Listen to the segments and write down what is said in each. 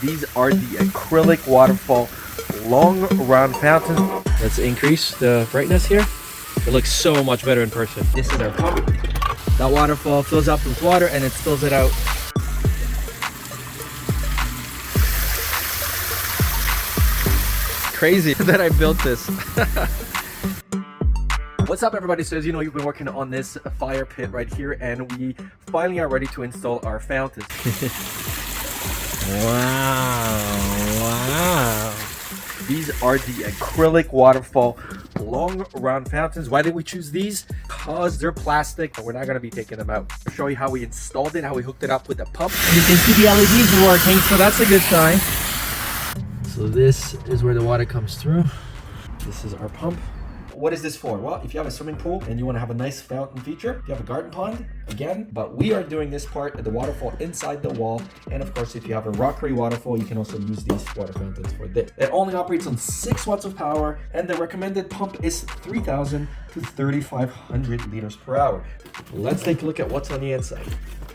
These are the acrylic waterfall long run fountains. Let's increase the brightness here. It looks so much better in person. This is our pump. That waterfall fills up with water and it spills it out. Crazy that I built this. What's up, everybody? So as you know, you've been working on this fire pit right here, and we finally are ready to install our fountains. Wow. These are the acrylic waterfall long round fountains. Why did we choose these? Because they're plastic, but we're not going to be taking them out. I'll show you how we installed it, how we hooked it up with the pump. And you can see the LEDs working, so that's a good sign. So this is where the water comes through. This is our pump. What is this for? Well, if you have a swimming pool and you want to have a nice fountain feature, if you have a garden pond, again, but we are doing this part of the waterfall inside the wall. And of course, if you have a rockery waterfall, you can also use these water fountains for this. It only operates on 6 watts of power, and the recommended pump is 3,000 to 3,500 liters per hour. Let's take a look at what's on the inside.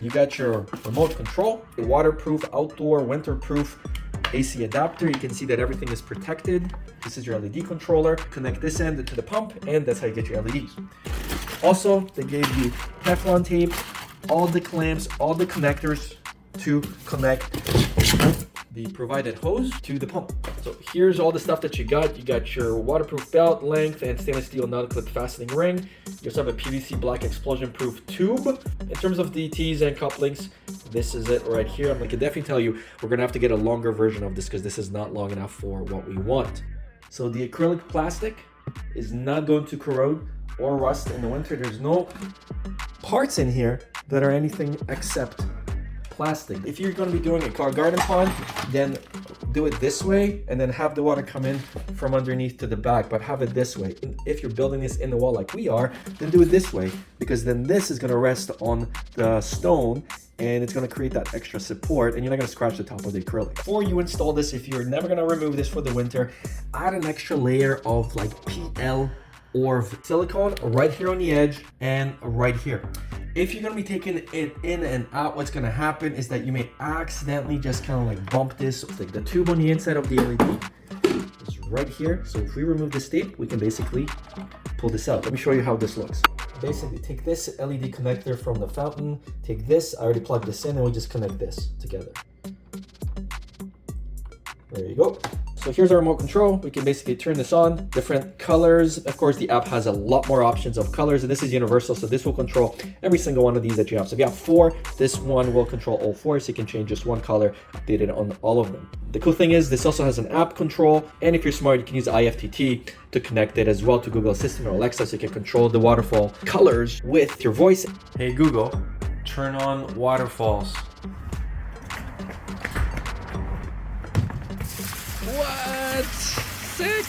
You got your remote control, a waterproof, outdoor, winterproof AC adapter. You can see that everything is protected. This is your LED controller. Connect this end to the pump, and that's how you get your LEDs. Also, they gave you Teflon tape, all the clamps, all the connectors to connect the provided hose to the pump. So here's all the stuff that you got. You got your waterproof belt length and stainless steel nut clip fastening ring. You also have a PVC black explosion proof tube. In terms of the T's and couplings, this is it right here. I can definitely tell you we're gonna have to get a longer version of this because this is not long enough for what we want. So the acrylic plastic is not going to corrode or rust in the winter. There's no parts in here that are anything except plastic. If you're going to be doing a garden pond, then do it this way and then have the water come in from underneath to the back, but have it this way. If you're building this in the wall like we are, then do it this way, because then this is going to rest on the stone and it's going to create that extra support, and you're not going to scratch the top of the acrylic. Before you install this, if you're never going to remove this for the winter, add an extra layer of like PL or silicone right here on the edge and right here. If you're going to be taking it in and out, what's going to happen is that you may accidentally just kind of like bump this. Like the tube on the inside of the LED is right here. So if we remove this tape, we can basically pull this out. Let me show you how this looks. Basically, take this LED connector from the fountain, take this, I already plugged this in, and we just connect this together. There you go. So here's our remote control. We can basically turn this on, different colors. Of course, the app has a lot more options of colors, and this is universal, so this will control every single one of these that you have. So if you have 4, this one will control all 4, so you can change just one color, update it on all of them. The cool thing is this also has an app control, and if you're smart, you can use IFTT to connect it as well to Google Assistant or Alexa, so you can control the waterfall colors with your voice. Hey Google, turn on waterfalls. What? Sick!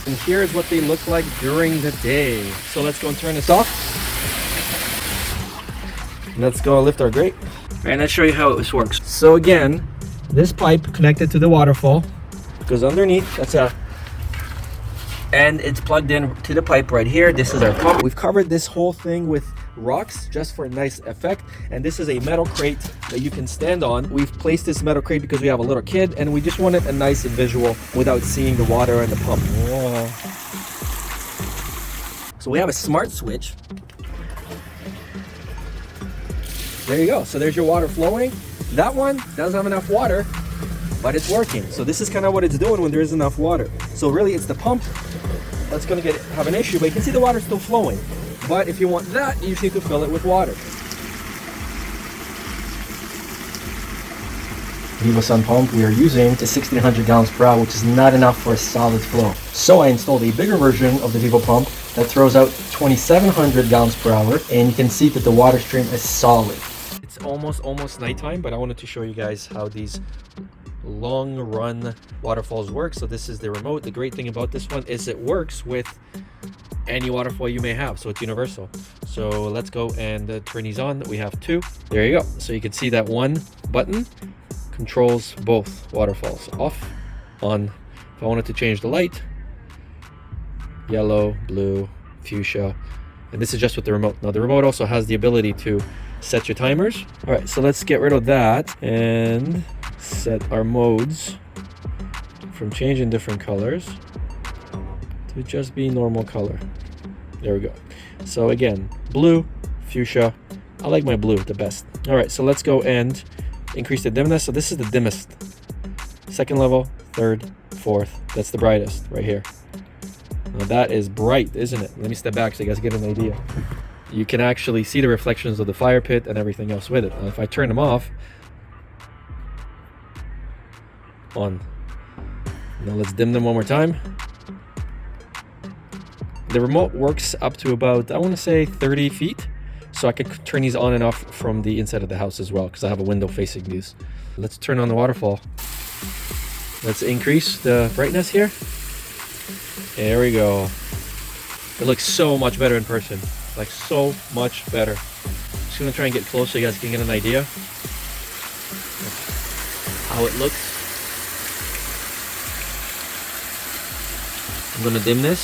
And here's what they look like during the day. So let's go and turn this off. Let's go lift our grate. And let's show you how this works. So again, this pipe connected to the waterfall goes underneath. And it's plugged in to the pipe right here. This is our pump. We've covered this whole thing with rocks just for a nice effect, and this is a metal crate that you can stand on. We've placed this metal crate because we have a little kid and we just wanted a nice visual without seeing the water and the pump. Whoa. So we have a smart switch. There you go. So there's your water flowing. That one doesn't have enough water, but it's working. So this is kind of what it's doing when there is enough water. So really it's the pump that's going to have an issue, but you can see the water still flowing. But if you want that, you just need to fill it with water. Vivo Sun pump we are using is 1,600 gallons per hour, which is not enough for a solid flow. So I installed a bigger version of the Vivo pump that throws out 2,700 gallons per hour, and you can see that the water stream is solid. It's almost nighttime, but I wanted to show you guys how these long run waterfalls work. So this is the remote. The great thing about this one is it works with any waterfall you may have, so it's universal. So let's go and turn these on. We have 2. There you go. So you can see that one button controls both waterfalls, off, on. If I wanted to change the light, yellow, blue, fuchsia, and this is just with the remote. Now the remote also has the ability to set your timers. All right, so let's get rid of that and set our modes from changing different colors to just be normal color. There we go. So again, blue, fuchsia. I like my blue the best. All right, so let's go and increase the dimness. So this is the dimmest. Second level, third, fourth. That's the brightest right here. Now that is bright, isn't it? Let me step back so you guys get an idea. You can actually see the reflections of the fire pit and everything else with it. Now if I turn them off, on. Now let's dim them one more time. The remote works up to about, I want to say 30 feet. So I can turn these on and off from the inside of the house as well, because I have a window facing these. Let's turn on the waterfall. Let's increase the brightness here. There we go. It looks so much better in person. Like so much better. Just gonna try and get close so you guys can get an idea how it looks. I'm gonna dim this.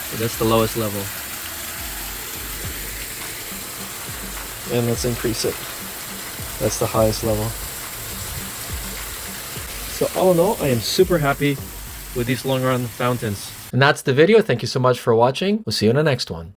So that's the lowest level. And let's increase it. That's the highest level. So all in all, I am super happy with these long run fountains. And that's the video. Thank you so much for watching. We'll see you in the next one.